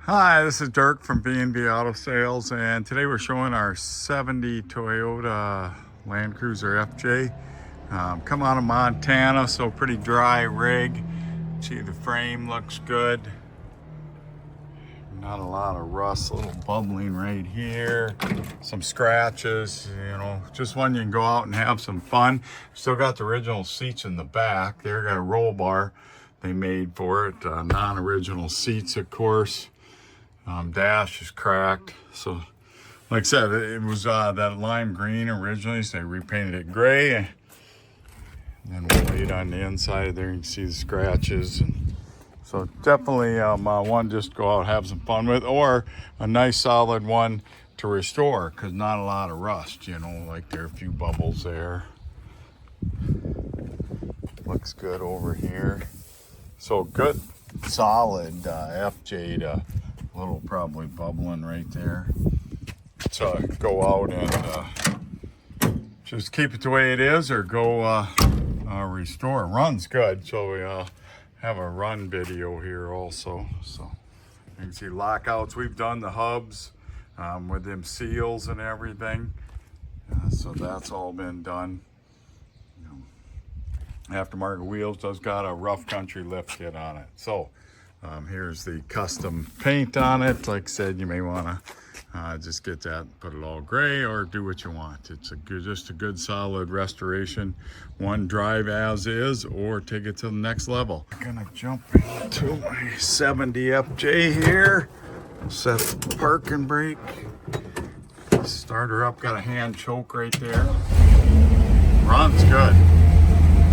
Hi, this is Dirk from B&B Auto Sales, and today we're showing our 70 Toyota Landcruiser FJ. Come out of Montana, so pretty dry rig. See, the frame looks good. Not a lot of rust, a little bubbling right here. Some scratches, you know, just one you can go out and have some fun. Still got the original seats in the back. There, got a roll bar they made for it. Non-original seats, of course. Dash is cracked, so like I said, it was that lime green originally, so they repainted it gray, and then we'll lay it on the inside there. You can see the scratches, and so definitely one just go out, have some fun with, or a nice solid one to restore, because not a lot of rust, you know, like there are a few bubbles there. Looks good over here. So good solid FJ to little probably bubbling right there. So go out and just keep it the way it is, or go restore. Runs good, so we have a run video here also. So you can see lockouts. We've done the hubs with them seals and everything. So that's all been done. Aftermarket wheels does got a rough country lift kit on it. So here's the custom paint on it. Like I said, you may want to just get that, put it all gray, or do what you want. It's just a good solid restoration. One drive as is, or take it to the next level. I'm gonna jump into my 70 FJ here. Set the parking brake. Start her up. Got a hand choke right there. Runs good.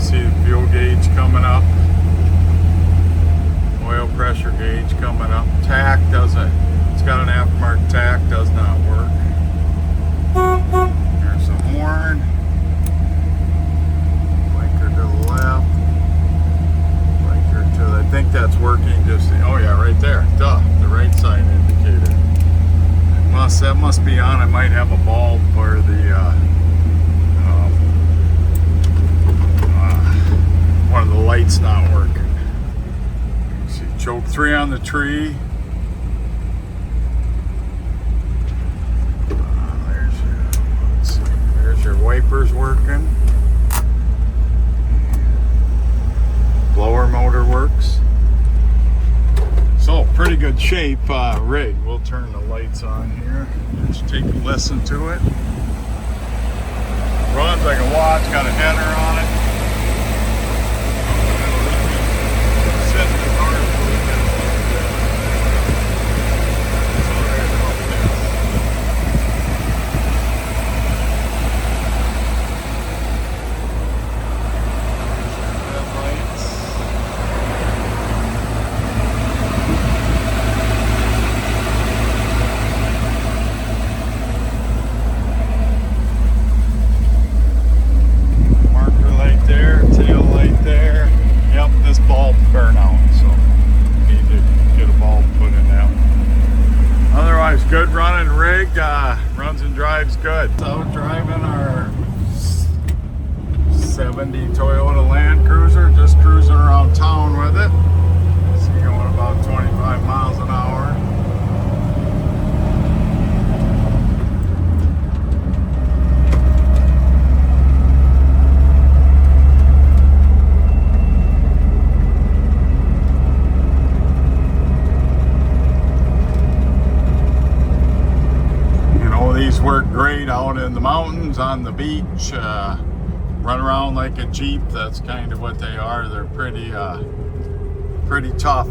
See the fuel gauge coming up. Oil pressure gauge coming up. Tack doesn't, it's got an aftermarket tack, does not work. There's the horn. Blinker to the left. Blinker to the, I think that's working just, oh yeah, right there. Duh, the right side indicator. That must be on. I might have a bulb where the, one of the lights not working. See, choke 3 on the tree. There's your wipers working. Blower motor works. So pretty good shape rig. We'll turn the lights on here. Let's take a listen to it. Runs like a watch. Got a header on it. Good running rig, runs and drives good. So driving our 70 Toyota Landcruiser, just cruising around town with it. So going about 25 miles an hour. These work great out in the mountains, on the beach, run around like a Jeep. That's kind of what they are. They're pretty tough